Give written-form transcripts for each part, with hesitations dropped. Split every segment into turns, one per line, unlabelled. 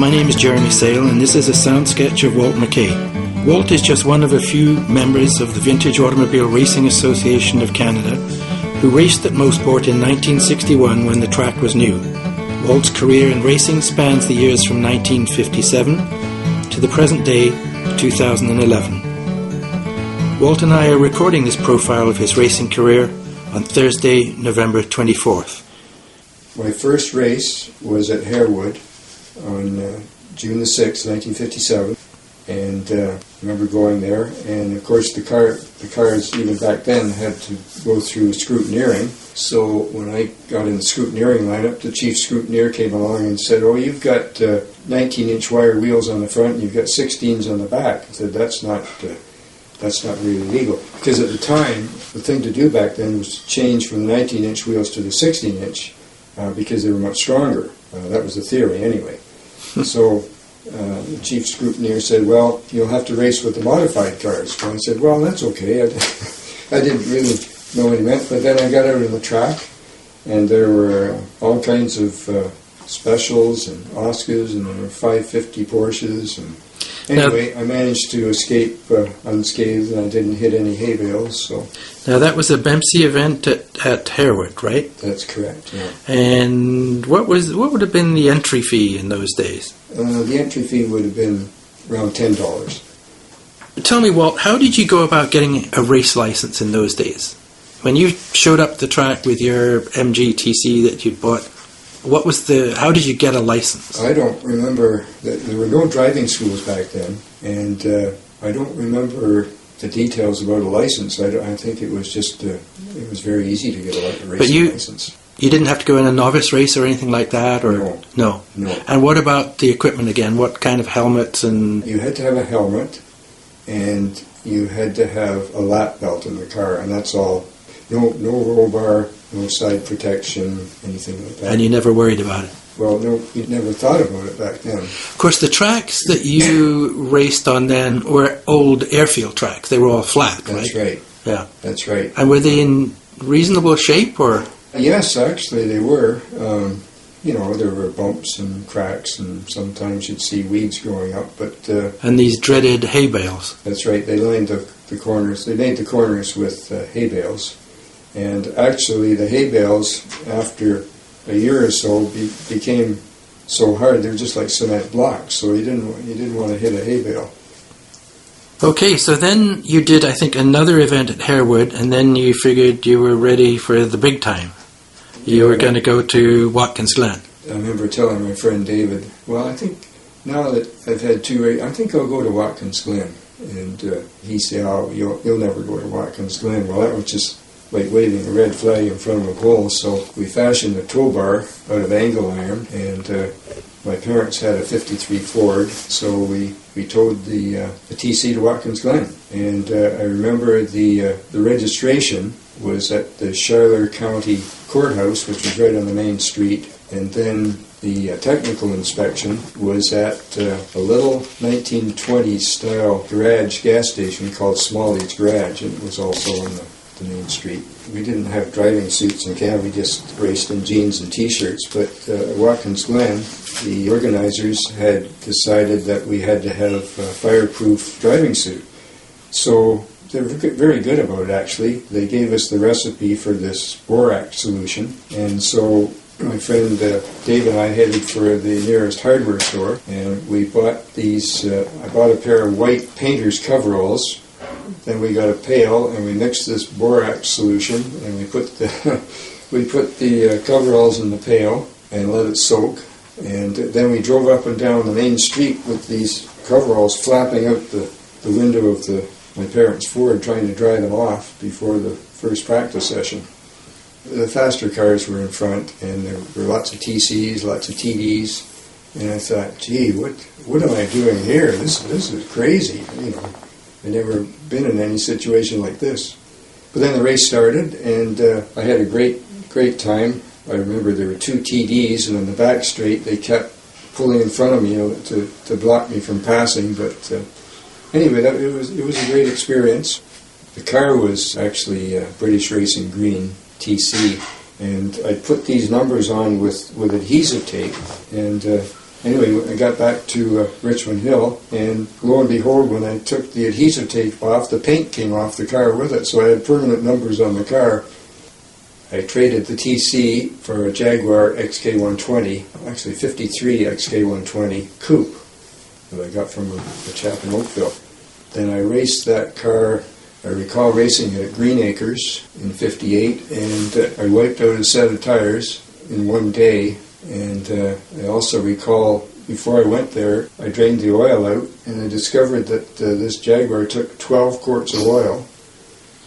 my name is Jeremy Sale, and this is a sound sketch of Walt MacKay. Walt is just one of a few members of the Vintage Automobile Racing Association of Canada who raced at Mosport in 1961 when the track was new. Walt's career in racing spans the years from 1957 to the present day, 2011. Walt and I are recording this profile of his racing career on Thursday, November 24th.
My first race was at Harewood on June the 6th, 1957, and I remember going there, and of course the cars even back then had to go through scrutineering. So when I got in the scrutineering lineup, the chief scrutineer came along and said, "Oh, you've got 19-inch wire wheels on the front and you've got 16s on the back." I said, that's not really legal, because at the time the thing to do back then was to change from the 19-inch wheels to the 16-inch because they were much stronger. That was the theory anyway. So the chief scrutineer said, "Well, you'll have to race with the modified cars." And I said, "Well, that's okay." I didn't really know what he meant, but then I got out on the track, and there were all kinds of specials and Oscars, and there were 550 Porsches, and anyway, I managed to escape unscathed, and I didn't hit any hay bales. So
now that was a BEMC event at Harewood, right?
That's correct. Yeah.
And what would have been the entry fee in those days?
The entry fee would have been around $10.
Tell me, Walt, how did you go about getting a race license in those days? When you showed up the track with your MGTC that you'd bought, how did you get a license?
I don't remember. There were no driving schools back then, and I don't remember the details about a license. I think it was just, it was very easy to get a racing license. You didn't have to go in a novice race or anything like that? Or No.
And what about the equipment again? What kind of helmets? And
you had to have a helmet, and you had to have a lap belt in the car, and that's all. No roll bar, no side protection, anything like that.
And you never worried about it?
Well, no, you never thought about it back then.
Of course, the tracks that you raced on then were old airfield tracks. They were all flat, right?
That's right.
Yeah.
That's right.
And were they in reasonable shape, or?
Yes, actually they were. There were bumps and cracks, and sometimes you'd see weeds growing up. But
and these dreaded hay bales.
That's right. They lined the corners. They made the corners with hay bales. And actually, the hay bales, after a year or so, became so hard they're just like cement blocks. So you didn't want to hit a hay bale.
Okay, so then you did, I think, another event at Harewood, and then you figured you were ready for the big time. You were going to go to Watkins Glen.
I remember telling my friend David, "Well, I think now that I've had two races, I think I'll go to Watkins Glen." And he said, "Oh, you'll never go to Watkins Glen." Well, that was just like waving a red flag in front of a bull. So we fashioned a tow bar out of angle iron, and my parents had a 53 Ford, so we towed the TC to Watkins Glen. And I remember the registration was at the Schuyler County Courthouse, which was right on the main street, and then the technical inspection was at a little 1920s style garage gas station called Smalley's Garage, and it was also on the main street. We didn't have driving suits in Canada, we just raced in jeans and t-shirts, but at Watkins Glen, the organizers had decided that we had to have a fireproof driving suit. So they were very good about it, actually. They gave us the recipe for this VARAC solution, and so my friend Dave and I headed for the nearest hardware store, and we bought these, I bought a pair of white painter's coveralls. Then we got a pail, and we mixed this borax solution, and we put the coveralls in the pail and let it soak. And then we drove up and down the main street with these coveralls flapping out the window of my parents' Ford, trying to dry them off before the first practice session. The faster cars were in front, and there were lots of TCs, lots of TDs, and I thought, "Gee, what am I doing here? This is crazy." I'd never been in any situation like this. But then the race started, and I had a great time. I remember there were two TDs, and on the back straight they kept pulling in front of me to block me from passing. But anyway, it was a great experience. The car was actually British Racing Green TC, and I put these numbers on with adhesive tape, and Anyway, I got back to Richmond Hill, and lo and behold, when I took the adhesive tape off, the paint came off the car with it, so I had permanent numbers on the car. I traded the TC for a Jaguar XK120, actually 53 XK120 coupe that I got from a chap in Oakville. Then I raced that car. I recall racing it at Green Acres in 58, and I wiped out a set of tires in one day. And I also recall, before I went there, I drained the oil out, and I discovered that this Jaguar took 12 quarts of oil.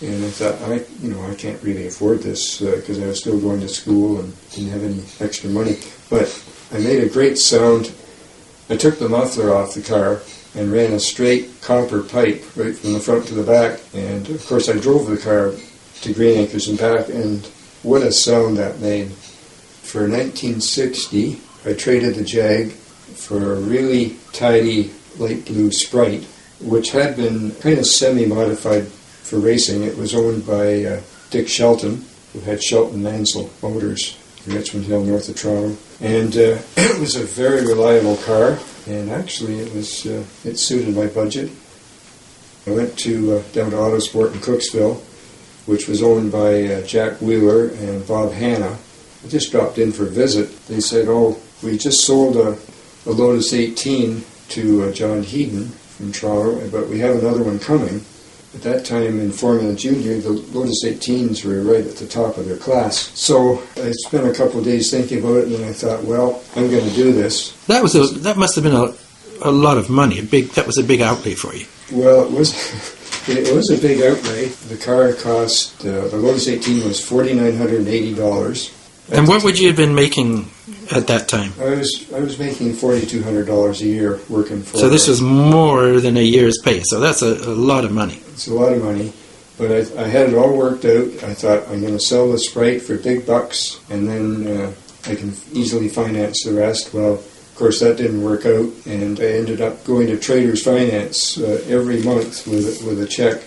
And I thought, I can't really afford this because I was still going to school and didn't have any extra money. But I made a great sound. I took the muffler off the car and ran a straight copper pipe right from the front to the back. And of course, I drove the car to Green Acres and back, and what a sound that made. For 1960, I traded the Jag for a really tidy light blue Sprite, which had been kind of semi-modified for racing. It was owned by Dick Shelton, who had Shelton Mansell Motors in Richmond Hill, north of Toronto. And it was a very reliable car, and actually it suited my budget. I went down to Autosport in Cooksville, which was owned by Jack Wheeler and Bob Hanna. I just dropped in for a visit. They said, we just sold a Lotus 18 to John Heaton from Toronto, but we have another one coming. At that time in Formula Junior, the Lotus 18s were right at the top of their class. So I spent a couple of days thinking about it, and then I thought, I'm going to do this.
That must have been a lot of money. That was a big outlay for you.
Well, it was a big outlay. The car cost, the Lotus 18 was $4,980.
And what would you have been making at that time?
I was making $4,200 a year working for.
So this was more than a year's pay. So that's a lot of money.
It's a lot of money, but I had it all worked out. I thought, I'm going to sell the Sprite for big bucks, and then I can easily finance the rest. Well, of course, that didn't work out, and I ended up going to Traders Finance every month with a check.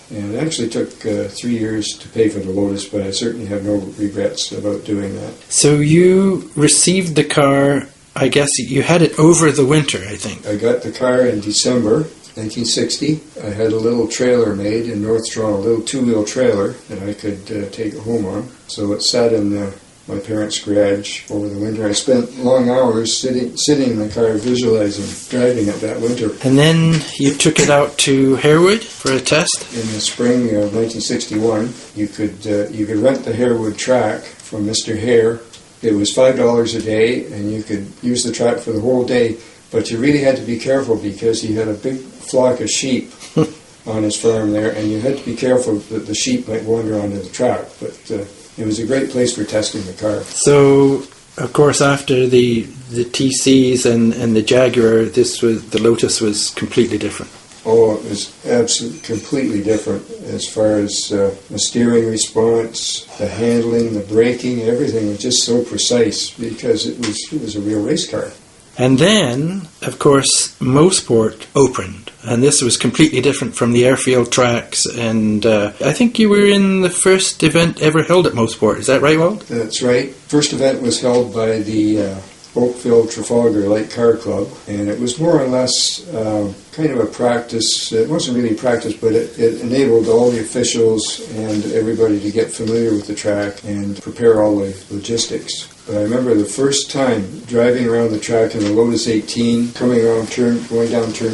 And it actually took 3 years to pay for the Lotus, but I certainly have no regrets about doing that. So
you received the car, I guess you had it over the winter, I think.
I got the car in December 1960. I had a little trailer made in North Toronto, a little two-wheel trailer that I could take it home on. So it sat in my parents' garage over the winter. I spent long hours sitting in the car visualizing driving it that winter.
And then you took it out to Harewood for a test?
In the spring of 1961, you could rent the Harewood track from Mr. Hare. It was $5 a day, and you could use the track for the whole day, but you really had to be careful because he had a big flock of sheep on his farm there, and you had to be careful that the sheep might wander onto the track. But it was a great place for testing the car. So,
of course, after the TCs and the Jaguar, the Lotus was completely different.
Oh, it was absolutely completely different as far as the steering response, the handling, the braking, everything was just so precise because it was a real race car.
And then, of course, Mosport opened, and this was completely different from the airfield tracks, and I think you were in the first event ever held at Mosport. Is that right, Walt?
That's right. First event was held by the Oakville Trafalgar Light Car Club, and it was more or less kind of a practice. It wasn't really practice, but it enabled all the officials and everybody to get familiar with the track and prepare all the logistics. But I remember the first time driving around the track in the Lotus 18, going down turn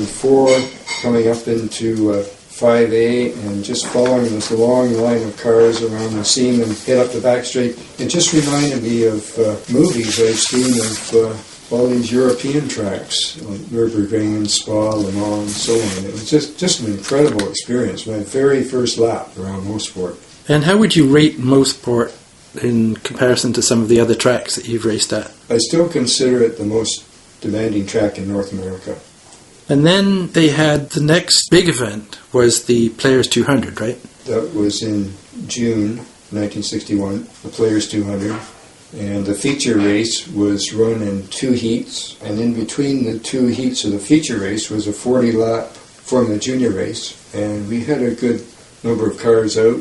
4, coming up into 5A, and just following this long line of cars around the seam and head up the back straight. It just reminded me of movies I've seen of all these European tracks, like Nürburgring and Spa, Le Mans, and so on. It was just an incredible experience. My very first lap around Mosport.
And how would you rate Mosport in comparison to some of the other tracks that you've raced at?
I still consider it the most demanding track in North America.
And then they had the next big event was the Players 200, right?
That was in June 1961, the Players 200. And the feature race was run in 2 heats. And in between the 2 heats of the feature race was a 40-lap Formula Junior race. And we had a good number of cars out.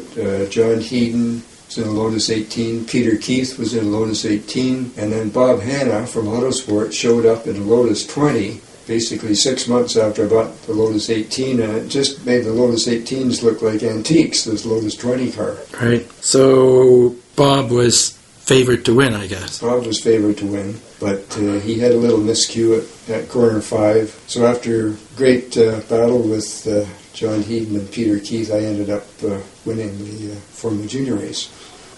John Heaton, was in a Lotus 18, Peter Keith was in a Lotus 18, and then Bob Hanna from Autosport showed up in a Lotus 20, basically 6 months after I bought the Lotus 18, and it just made the Lotus 18s look like antiques, this Lotus 20 car.
Right. So Bob was favored to win, I guess.
Bob was favored to win, but he had a little miscue at corner 5. So after a great battle with John Heaton and Peter Keith, I ended up winning the Formula Junior race.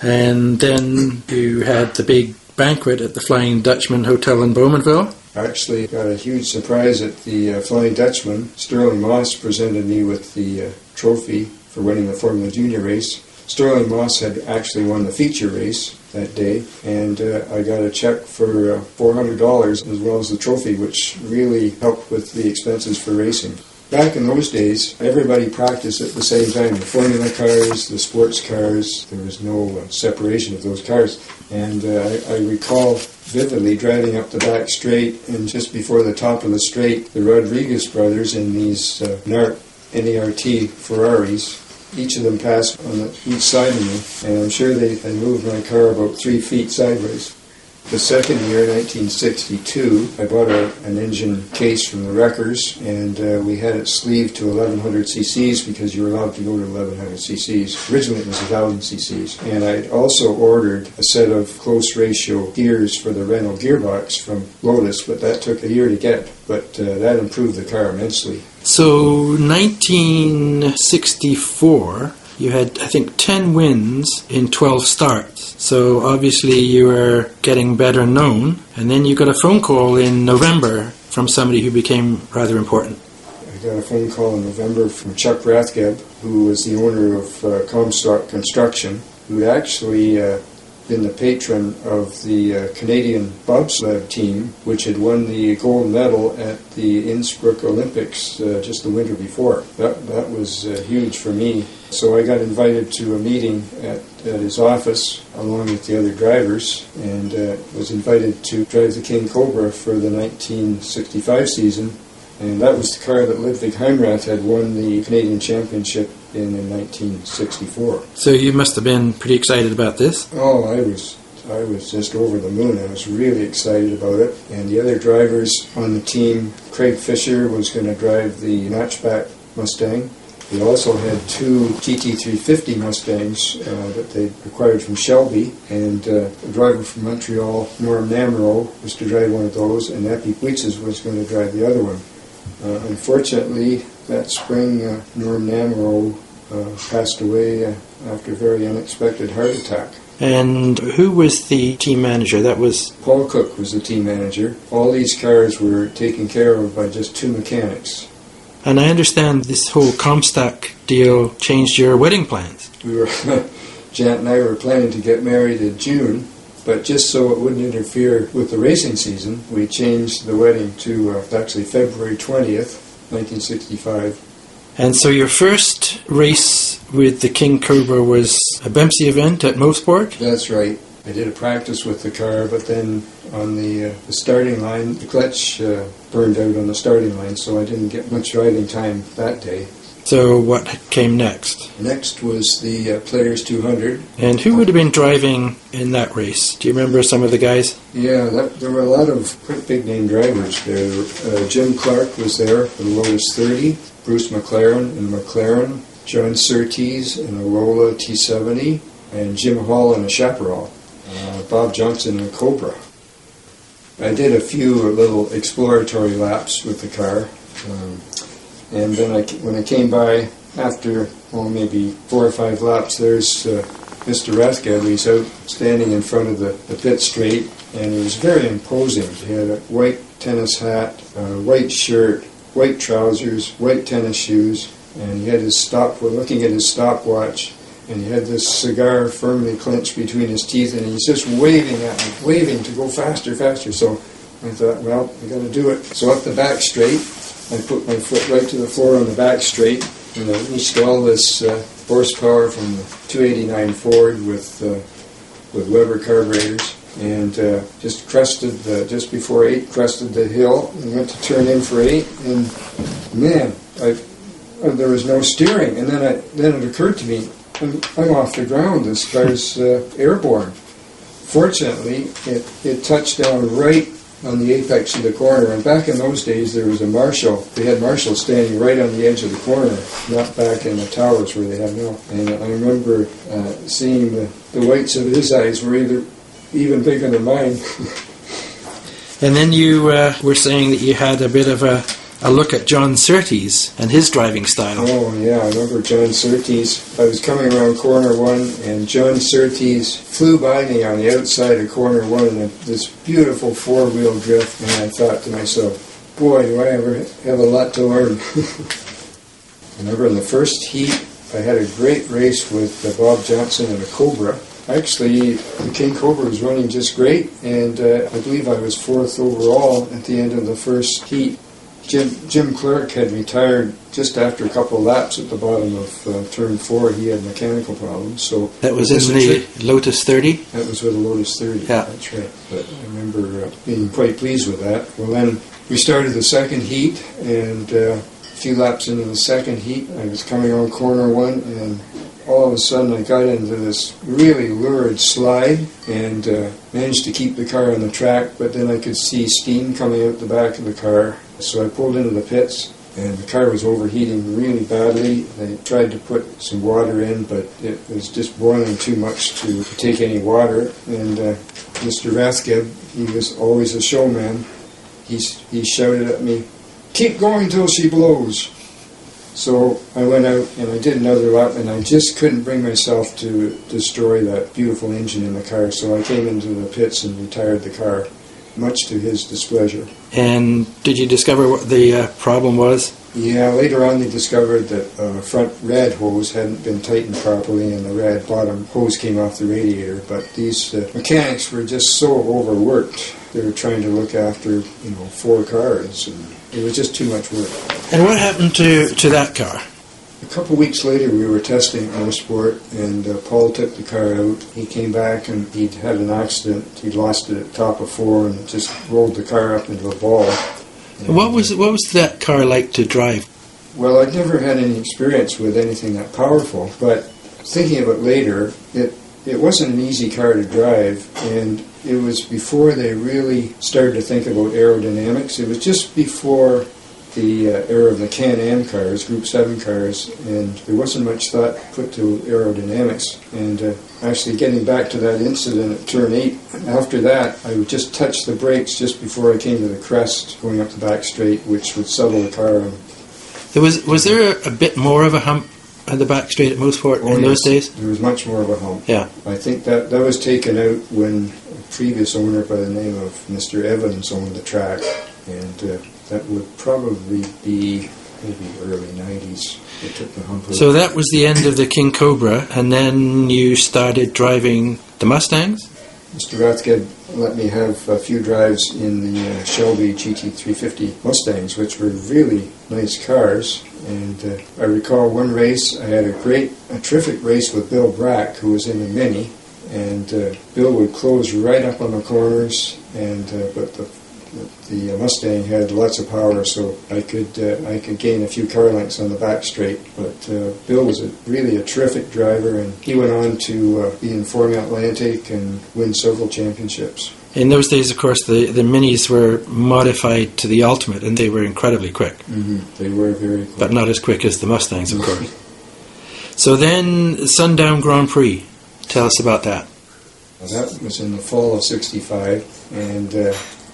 And then you had the big banquet at the Flying Dutchman Hotel in Bowmanville.
I actually got a huge surprise at the Flying Dutchman. Sterling Moss presented me with the trophy for winning the Formula Junior race. Sterling Moss had actually won the feature race that day, and I got a check for $400 as well as the trophy, which really helped with the expenses for racing. Back in those days, everybody practiced at the same time. The formula cars, the sports cars, there was no separation of those cars. And I recall vividly driving up the back straight, and just before the top of the straight, the Rodriguez brothers in these NERT Ferraris, each of them passed on each side of me, and I'm sure they moved my car about 3 feet sideways. The second year, 1962, I bought an engine case from the wreckers, and we had it sleeved to 1100 cc's because you were allowed to go to 1100 cc's. Originally it was 1000 cc's. And I also ordered a set of close ratio gears for the Renault gearbox from Lotus, but that took a year to get. But that improved the car immensely.
So 1964, you had, I think, 10 wins in 12 starts. So obviously you were getting better known. And then you got a phone call in November from somebody who became rather important.
I got a phone call in November from Chuck Rathgeb, who was the owner of Comstock Construction, who had actually been the patron of the Canadian bobsled team, which had won the gold medal at the Innsbruck Olympics just the winter before. That was huge for me. So I got invited to a meeting at his office along with the other drivers, and was invited to drive the King Cobra for the 1965 season. And that was the car that Ludwig Heimrath had won the Canadian Championship in 1964.
So you must have been pretty excited about this.
Oh, I was just over the moon. I was really excited about it. And the other drivers on the team, Craig Fisher was going to drive the notchback Mustang. We also had 2 GT350 Mustangs that they acquired from Shelby, and a driver from Montreal, Norm Namro, was to drive one of those, and Epi Puitzes was going to drive the other one. Unfortunately, that spring, Norm Namro passed away after a very unexpected heart attack.
And who was the team manager? That was...
Paul Cook was the team manager. All these cars were taken care of by just 2 mechanics.
And I understand this whole Comstock deal changed your wedding plans.
Janet and I were planning to get married in June, but just so it wouldn't interfere with the racing season, we changed the wedding to actually February 20th, 1965.
And so your first race with the King Cobra was a Bempsey event at Mosport?
That's right. I did a practice with the car, but then on the starting line, the clutch burned out on the starting line, so I didn't get much riding time that day.
So what came next?
Next was the Players 200.
And who would have been driving in that race? Do you remember some of the guys?
Yeah, there were a lot of quite big-name drivers there. Jim Clark was there for the Lotus 30, Bruce McLaren in McLaren, John Surtees in a Lola T70, and Jim Hall in a Chaparral, Bob Johnson in a Cobra. I did a few little exploratory laps with the car, and then when I came by after maybe 4 or 5 laps, there's Mr. Rathgeb. He's out standing in front of the pit straight, and he was very imposing. He had a white tennis hat, a white shirt, white trousers, white tennis shoes, and he had looking at his stopwatch, and he had this cigar firmly clenched between his teeth, and he's just waving at me, waving to go faster, faster. So I thought, well, I got to do it. So up the back straight, I put my foot right to the floor on the back straight, and I unleashed all this horsepower from the 289 Ford with Weber carburetors, and just before 8, crested the hill, and went to turn in for 8, and man, there was no steering. And then it occurred to me, I'm off the ground. This car's airborne. Fortunately, it touched down right on the apex of the corner. And back in those days, there was a marshal. They had marshals standing right on the edge of the corner, not back in the towers where they have now. And I remember seeing the whites of his eyes were even bigger than mine.
And then you were saying that you had a bit of a look at John Surtees and his driving style.
Oh, yeah, I remember John Surtees. I was coming around corner one, and John Surtees flew by me on the outside of corner one in this beautiful four-wheel drift, and I thought to myself, boy, do I ever have a lot to learn. I remember in the first heat, I had a great race with Bob Johnson and a Cobra. Actually, the King Cobra was running just great, and I believe I was fourth overall at the end of the first heat. Jim Clark had retired just after a couple of laps at the bottom of turn 4. He had mechanical problems. So
that was in the Lotus 30?
That was with the Lotus 30,
yeah.
That's right. But I remember being quite pleased with that. Well, then we started the second heat, and a few laps into the second heat, I was coming on corner one, and all of a sudden I got into this really lurid slide and managed to keep the car on the track, but then I could see steam coming out the back of the car. So I pulled into the pits, and the car was overheating really badly. They tried to put some water in, but it was just boiling too much to take any water. And Mr. Rathgeb, he was always a showman, he shouted at me, "Keep going till she blows." So I went out and I did another lap, and I just couldn't bring myself to destroy that beautiful engine in the car. So I came into the pits and retired the car, much to his displeasure.
And did you discover what the problem was?
Yeah, later on they discovered that the front rad hose hadn't been tightened properly, and the rad bottom hose came off the radiator. But these mechanics were just so overworked. They were trying to look after, 4 cars, and it was just too much work.
And what happened to that car?
A couple of weeks later, we were testing Mosport, and Paul took the car out. He came back, and he'd had an accident. He'd lost it at top of 4 and just rolled the car up into a ball. And
what was that car like to drive?
Well, I'd never had any experience with anything that powerful, but thinking of it later, it wasn't an easy car to drive, and it was before they really started to think about aerodynamics. It was just before the era of the Can-Am cars, Group 7 cars, and there wasn't much thought put to aerodynamics. And actually getting back to that incident at turn 8, after that I would just touch the brakes just before I came to the crest going up the back straight, which would settle the car. And
was there a bit more of a hump at the back straight at Mosport in those days?
There was much more of a hump.
Yeah.
I think that was taken out when a previous owner by the name of Mr. Evans owned the track, and that would probably be maybe early 90s. They took the hump out.
So that was the end of the King Cobra, and then you started driving the Mustangs?
Mr. Rathgeb let me have a few drives in the Shelby GT350 Mustangs, which were really nice cars. And I recall one race, I had a terrific race with Bill Brack, who was in the Mini, and Bill would close right up on the corners, and but the Mustang had lots of power, so I could gain a few car lengths on the back straight. But Bill was really a terrific driver, and he went on to be in Formula Atlantic and win several championships.
In those days, of course, the Minis were modified to the ultimate, and they were incredibly quick.
Mm-hmm. They were very quick.
But not as quick as the Mustangs, of course. So then, Sundown Grand Prix. Tell us about that.
Well, that was in the fall of '65, and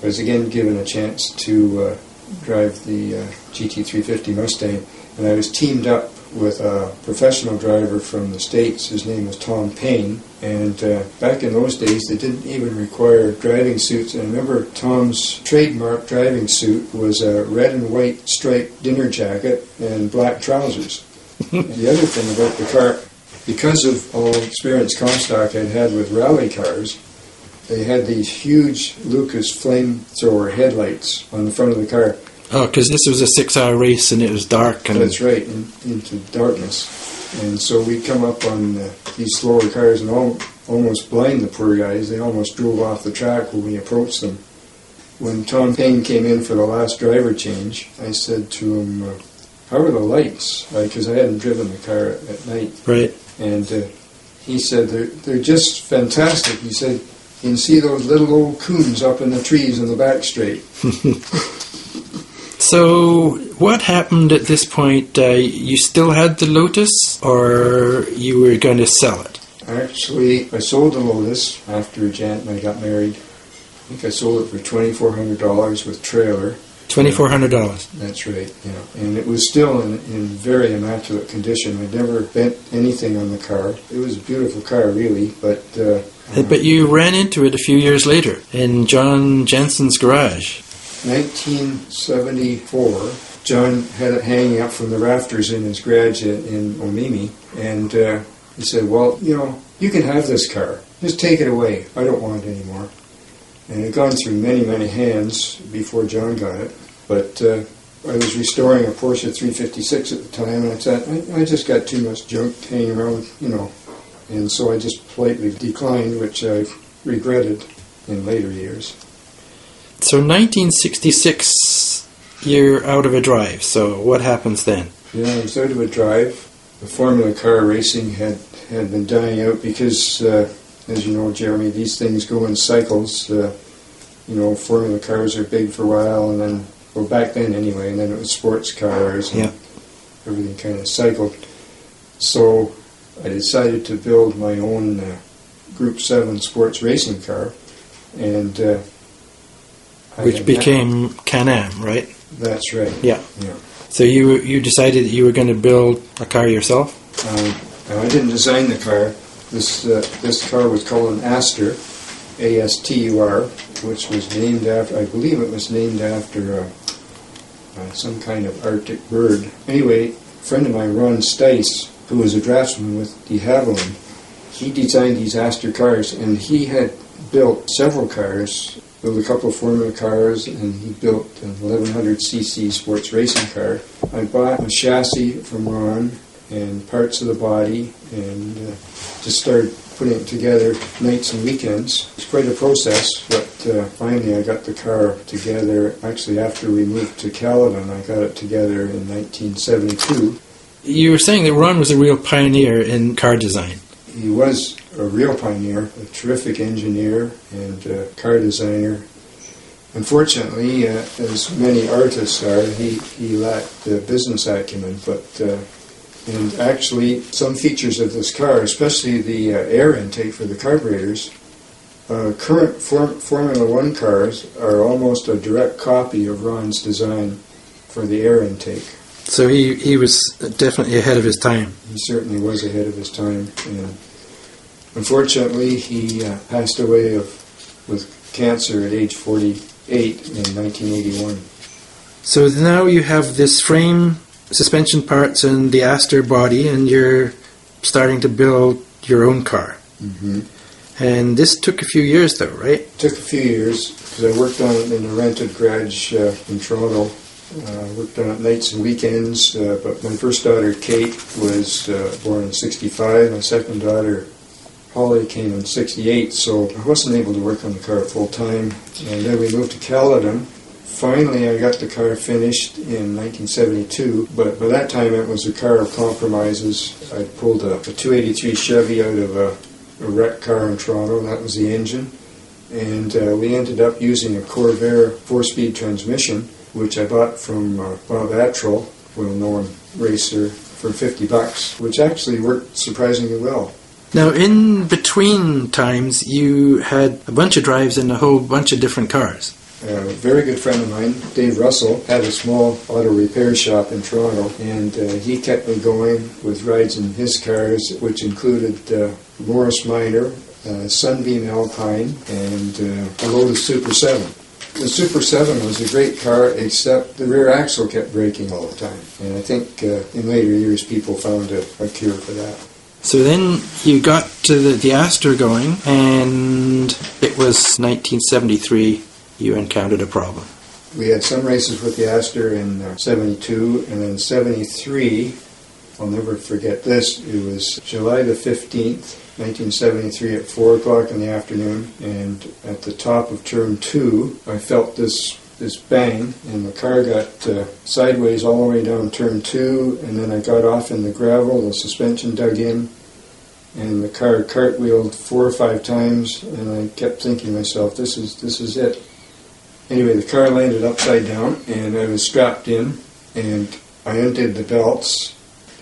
I was again given a chance to drive the GT350 Mustang, and I was teamed up with a professional driver from the States. His name was Tom Payne, and back in those days they didn't even require driving suits. And I remember Tom's trademark driving suit was a red and white striped dinner jacket and black trousers. And the other thing about the car, because of all the experience Comstock had had with rally cars, they had these huge Lucas flamethrower headlights on the front of the car.
Oh, because this was a 6-hour race and it was dark. And
that's right, into darkness. And so we'd come up on these slower cars and almost blind the poor guys. They almost drove off the track when we approached them. When Tom Payne came in for the last driver change, I said to him, how are the lights? Because I hadn't driven the car at night.
Right.
And he said, they're just fantastic. He said, you can see those little old coons up in the trees in the back straight.
So what happened at this point? You still had the Lotus, or you were going to sell it?
Actually, I sold the Lotus after Janet and I got married. I think I sold it for $2,400 with trailer.
$2,400.
That's right, yeah. And it was still in very immaculate condition. I'd never bent anything on the car. It was a beautiful car, really, but...
But you ran into it a few years later in John Jensen's garage.
1974, John had it hanging up from the rafters in his garage in Omimi, and he said, well, you can have this car. Just take it away. I don't want it anymore. And it had gone through many, many hands before John got it. But I was restoring a Porsche 356 at the time, and I thought, I just got too much junk hanging around, And so I just politely declined, which I regretted in later years.
So 1966, you're out of a drive. So what happens then?
Yeah, I was out of a drive. The Formula car racing had been dying out because, as you know, Jeremy, these things go in cycles. Formula cars are big for a while, and then, well, back then anyway, and then it was sports cars, and everything kind of cycled. So I decided to build my own Group 7 sports racing car, and
which became Can-Am, right?
That's right.
Yeah. So you decided that you were going to build a car yourself?
I didn't design the car. This car was called an Aster, A-S-T-U-R, which was named after, I believe it was named after some kind of Arctic bird. Anyway, a friend of mine, Ron Stice, who was a draftsman with de Havilland, he designed these Aster cars, and he had built several cars, built a couple of Formula cars, and he built an 1100cc sports racing car. I bought a chassis from Ron and parts of the body, and just started putting it together nights and weekends. It's quite a process, but finally I got the car together. Actually, after we moved to Caledon, I got it together in 1972.
You were saying that Ron was a real pioneer in car design.
He was a real pioneer, a terrific engineer and car designer. Unfortunately, as many artists are, he lacked business acumen, but and actually some features of this car, especially the air intake for the carburetors, current Formula One cars are almost a direct copy of Ron's design for the air intake.
So he was definitely ahead of his time.
He certainly was ahead of his time, and unfortunately he passed away with cancer at age 48 in 1981.
So now you have this frame, suspension parts, and the Aster body, and you're starting to build your own car.
Mm-hmm.
And this took a few years, though, right?
It took a few years because I worked on it in a rented garage in Toronto. Worked on it nights and weekends, but my first daughter, Kate, was born in 65. My second daughter, Holly, came in 68, so I wasn't able to work on the car full time. And then we moved to Caledon. Finally, I got the car finished in 1972, but by that time it was a car of compromises. I pulled a 283 Chevy out of a wrecked car in Toronto. That was the engine. And we ended up using a Corvair 4-speed transmission, which I bought from Bob Attrell, well-known racer, for $50, which actually worked surprisingly well.
Now, in between times, you had a bunch of drives in a whole bunch of different cars.
A very good friend of mine, Dave Russell, had a small auto repair shop in Toronto, and he kept me going with rides in his cars, which included Morris Minor, Sunbeam Alpine, and a Lotus Super 7. The Super 7 was a great car, except the rear axle kept breaking all the time. And I think in later years people found a cure for that.
So then you got to the Aster going, and it was 1973 you encountered a problem.
We had some races with the Aster in 72, and then 73, I'll never forget this, it was July the 15th, 1973 at 4 o'clock in the afternoon, and at the top of turn 2, I felt this this bang, and the car got sideways all the way down turn 2, and then I got off in the gravel, the suspension dug in, and the car cartwheeled 4 or 5 times, and I kept thinking to myself, this is it. Anyway, the car landed upside down, and I was strapped in, and I undid the belts.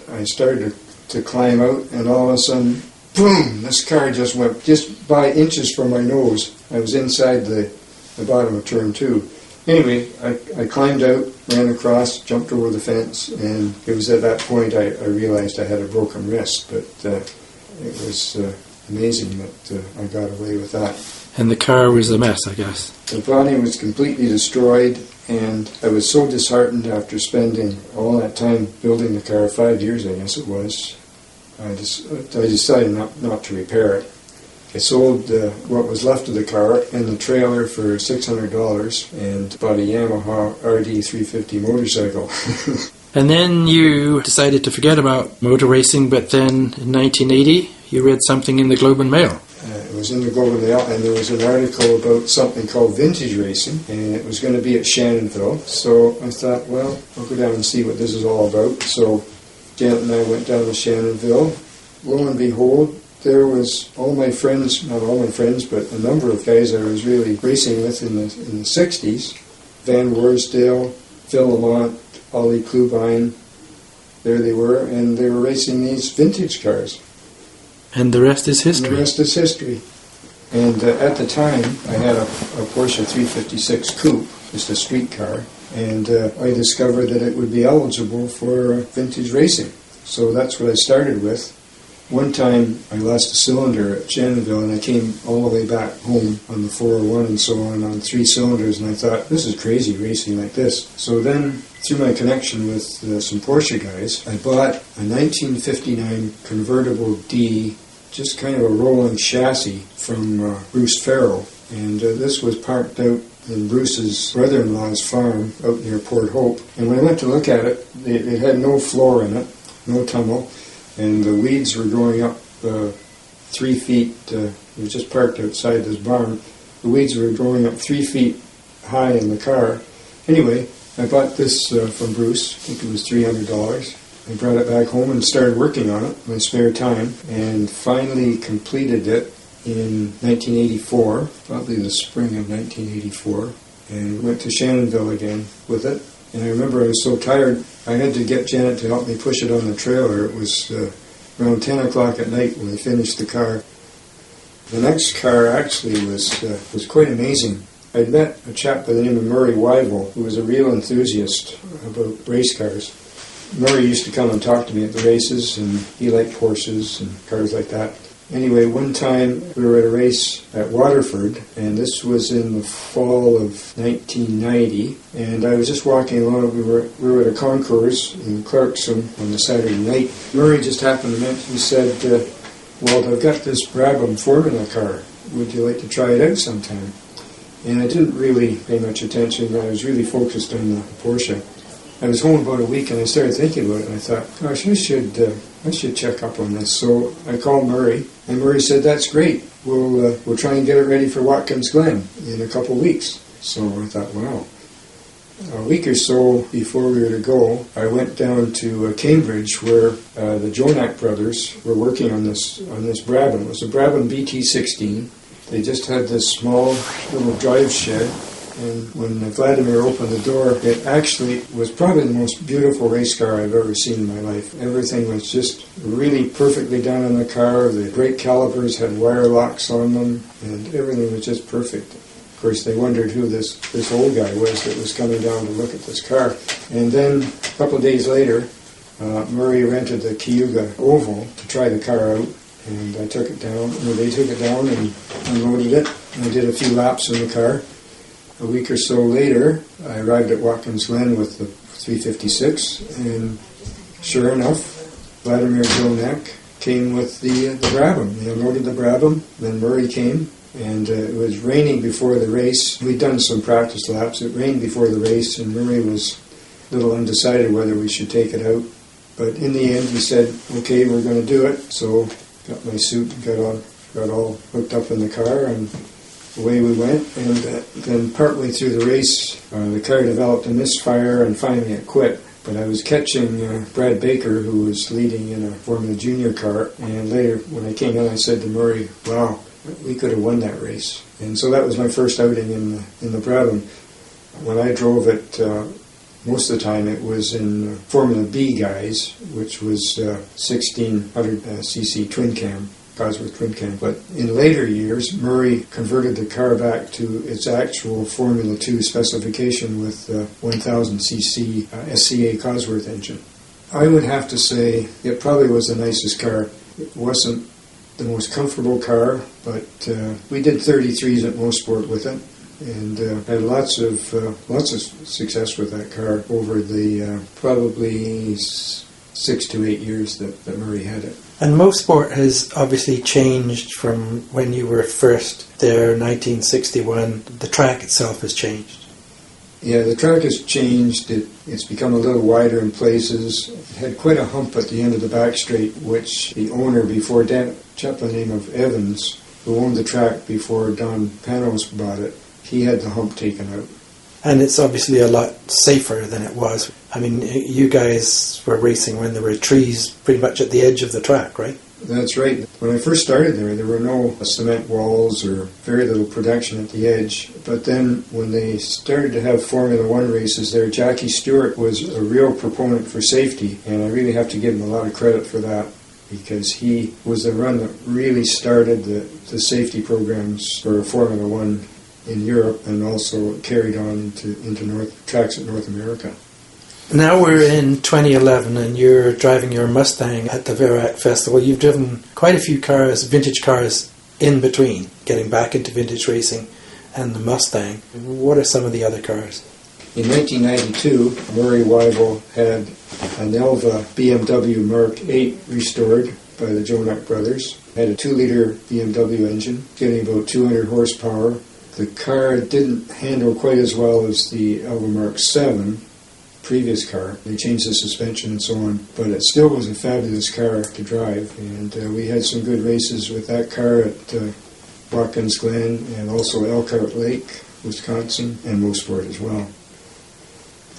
I started to climb out, and all of a sudden, boom, this car just went just by inches from my nose. I was inside the bottom of turn 2. Anyway, I climbed out, ran across, jumped over the fence, and it was at that point I realized I had a broken wrist, but it was amazing that I got away with that.
And the car was a mess, I guess.
The body was completely destroyed, and I was so disheartened after spending all that time building the car, 5 years I guess it was. I decided not to repair it. I sold what was left of the car and the trailer for $600 and bought a Yamaha RD350 motorcycle.
And then you decided to forget about motor racing, but then in 1980 you read something in the Globe and Mail.
It was in the Globe and Mail, and there was an article about something called vintage racing, and it was going to be at Shannonville. So I thought, well, I'll go down and see what this is all about. So Janet and I went down to Shannonville. Lo and behold, there was all my friends, not all my friends, but a number of guys I was really racing with in the 60s. Van Worsdale, Phil Lamont, Ollie Klubine, there they were, and they were racing these vintage cars.
And the rest is history.
And the rest is history. And at the time, I had a Porsche 356 Coupe, just a street car, and I discovered that it would be eligible for vintage racing. So that's what I started with. One time, I lost a cylinder at Shannonville, and I came all the way back home on the 401 and so on 3 cylinders, and I thought, this is crazy racing like this. So then, through my connection with some Porsche guys, I bought a 1959 convertible D, just kind of a rolling chassis from Bruce Farrell. And this was parked out in Bruce's brother-in-law's farm out near Port Hope. And when I went to look at it, it had no floor in it, no tunnel, and the weeds were growing up 3 feet. It was just parked outside this barn. The weeds were growing up 3 feet high in the car. Anyway, I bought this from Bruce. I think it was $300. I brought it back home and started working on it in my spare time, and finally completed it in 1984, probably the spring of 1984, and went to Shannonville again with it. And I remember I was so tired, I had to get Janet to help me push it on the trailer. It was around 10 o'clock at night when I finished the car. The next car actually was quite amazing. I'd met a chap by the name of Murray Wyville, who was a real enthusiast about race cars. Murray used to come and talk to me at the races, and he liked Porsches and cars like that. Anyway, one time we were at a race at Waterford, and this was in the fall of 1990, and I was just walking along. We were at a concourse in Clarkson on the Saturday night. Murray just happened to mention, he said, Walt, I've got this Brabham formula car. Would you like to try it out sometime? And I didn't really pay much attention. I was really focused on the Porsche. I was home about a week, and I started thinking about it, and I thought, gosh, I should check up on this. So I called Murray, and Murray said, that's great. We'll try and get it ready for Watkins Glen in a couple of weeks. So I thought, wow. A week or so before we were to go, I went down to Cambridge, where the Jonak brothers were working on this Brabham. It was a Brabham BT16. They just had this small little drive shed. And when Vladimir opened the door, it actually was probably the most beautiful race car I've ever seen in my life. Everything was just really perfectly done on the car. The brake calipers had wire locks on them, and everything was just perfect. Of course, they wondered who this old guy was that was coming down to look at this car. And then a couple of days later, Murray rented the Cayuga Oval to try the car out, and I took it down. They took it down and unloaded it. And I did a few laps in the car. A week or so later, I arrived at Watkins Glen with the 356, and sure enough, Vladimir Jonak came with the Brabham. They unloaded the Brabham, then Murray came, and it was raining before the race. We'd done some practice laps. It rained before the race, and Murray was a little undecided whether we should take it out. But in the end, he said, okay, we're going to do it. So got my suit and got all hooked up in the car, and away we went, and then partway through the race, the car developed a misfire, and finally it quit. But I was catching Brad Baker, who was leading in a Formula Junior car, and later when I came in I said to Murray, wow, we could have won that race. And so that was my first outing in the Brabham. When I drove it, most of the time it was in Formula B guys, which was 1600cc twin cam, Cosworth twin cam. But in later years, Murray converted the car back to its actual Formula 2 specification with 1000cc SCA Cosworth engine. I would have to say it probably was the nicest car. It wasn't the most comfortable car, but we did 33s at Mosport with it, and had lots of success with that car over the probably 6 to 8 years that Murray had it.
And Mosport has obviously changed from when you were first there, 1961. The track itself has changed.
Yeah, the track has changed. It's become a little wider in places. It had quite a hump at the end of the back straight, which the owner before, a chap by the name of Evans, who owned the track before Don Panos bought it, he had the hump taken out.
And it's obviously a lot safer than it was. I mean, you guys were racing when there were trees pretty much at the edge of the track, right?
That's right. When I first started there were no cement walls or very little protection at the edge. But then when they started to have Formula One races there, Jackie Stewart was a real proponent for safety, and I really have to give him a lot of credit for that, because he was the one that really started the safety programs for Formula One in Europe, and also carried on into tracks at North America.
Now we're in 2011 and you're driving your Mustang at the VARAC Festival. You've driven quite a few cars, vintage cars, in between, getting back into vintage racing and the Mustang. What are some of the other cars?
In 1992, Murray Wyville had an Elva BMW Mark 8 restored by the Jonak brothers. It had a 2-liter BMW engine, getting about 200 horsepower. The car didn't handle quite as well as the Elva Mark 7, previous car. They changed the suspension and so on, but it still was a fabulous car to drive, and we had some good races with that car at Watkins Glen and also Elkhart Lake, Wisconsin, and Mosport as well.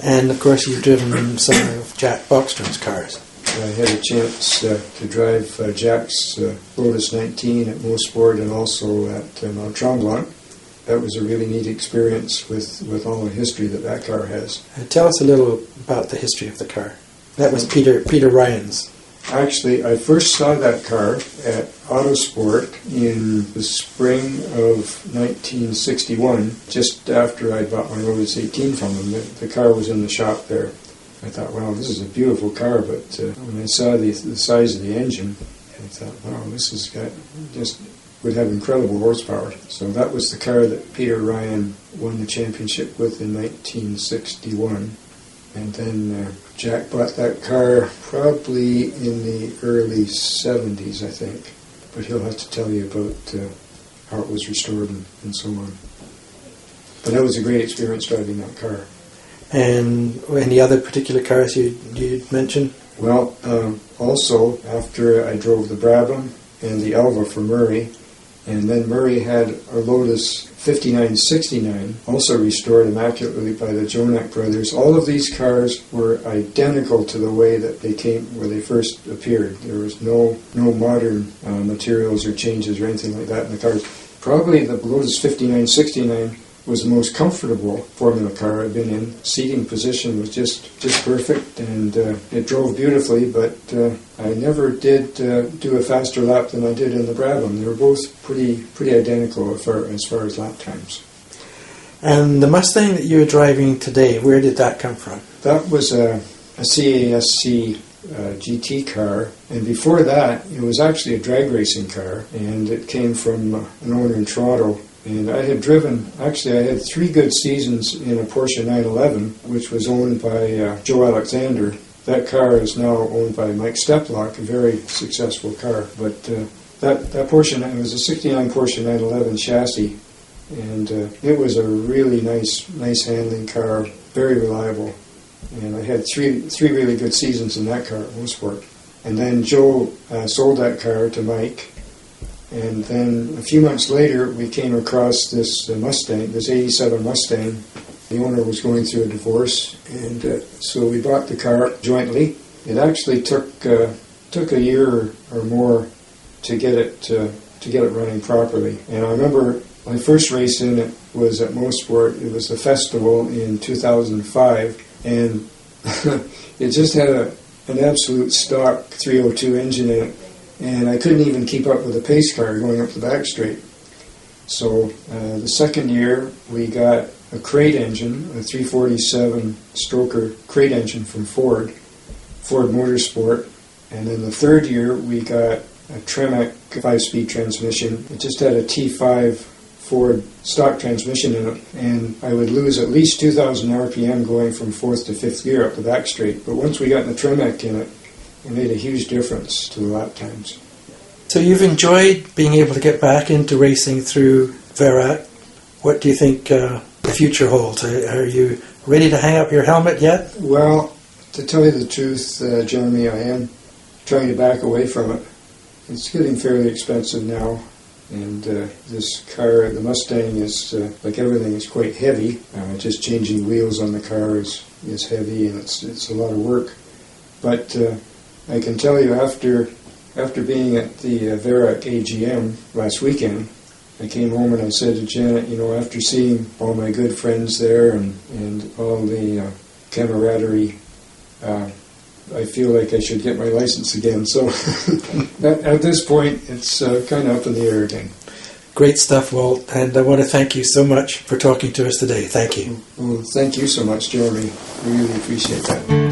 And of course you've driven some of Jack Bockstrom's cars.
I had a chance to drive Jack's Lotus 19 at Mosport and also at Mount Tremblant. That was a really neat experience with all the history that car has.
Tell us a little about the history of the car. That was Peter Ryan's.
Actually, I first saw that car at Autosport in the spring of 1961, just after I bought my Lotus 18 from him. The car was in the shop there. I thought, wow, this is a beautiful car, but when I saw the size of the engine, I thought, wow, this has got just would have incredible horsepower. So that was the car that Peter Ryan won the championship with in 1961. And then Jack bought that car probably in the early 70s, I think. But he'll have to tell you about how it was restored and so on. But that was a great experience driving that car.
And any other particular cars you'd mention?
Well, also after I drove the Brabham and the Elva for Murray, and then Murray had a Lotus 5969, also restored immaculately by the Jonak brothers. All of these cars were identical to the way that they came, where they first appeared. There was no modern materials or changes or anything like that in the cars. Probably the Lotus 5969 was the most comfortable Formula car I've been in. Seating position was just perfect, and it drove beautifully, but I never did do a faster lap than I did in the Brabham. They were both pretty identical as far as lap times.
And the Mustang that you're driving today, where did that come from?
That was a CASC GT car, and before that it was actually a drag racing car, and it came from an owner in Toronto. And I had 3 good seasons in a Porsche 911, which was owned by Joe Alexander. That car is now owned by Mike Steplock, a very successful car. But that Porsche, it was a 69 Porsche 911 chassis, and it was a really nice handling car, very reliable. And I had three really good seasons in that car at Mosport. And then Joe sold that car to Mike, And then a few months later, we came across this Mustang, this 87 Mustang. The owner was going through a divorce, and so we bought the car jointly. It actually took a year or more to get it running properly. And I remember my first race in it was at Mosport. It was the festival in 2005, and it just had an absolute stock 302 engine in it, and I couldn't even keep up with the pace car going up the back straight. So the second year we got a crate engine, a 347 stroker crate engine from Ford Motorsport, and then the third year we got a Tremec 5-speed transmission. It just had a T5 Ford stock transmission in it, and I would lose at least 2,000 RPM going from 4th to 5th gear up the back straight. But once we got the Tremec in it, it made a huge difference to the lap times.
So you've enjoyed being able to get back into racing through VARAC. What do you think the future holds? Are you ready to hang up your helmet yet?
Well, to tell you the truth, Jeremy, I am trying to back away from it. It's getting fairly expensive now, and this car, the Mustang, is like everything, is quite heavy. Just changing wheels on the car is heavy, and it's a lot of work. But I can tell you, after being at the VARAC AGM last weekend, I came home and I said to Janet, after seeing all my good friends there and all the camaraderie, I feel like I should get my license again. So at this point, it's kind of up in the air again.
Great stuff, Walt, and I want to thank you so much for talking to us today. Thank you.
Well, thank you so much, Jeremy. We really appreciate that.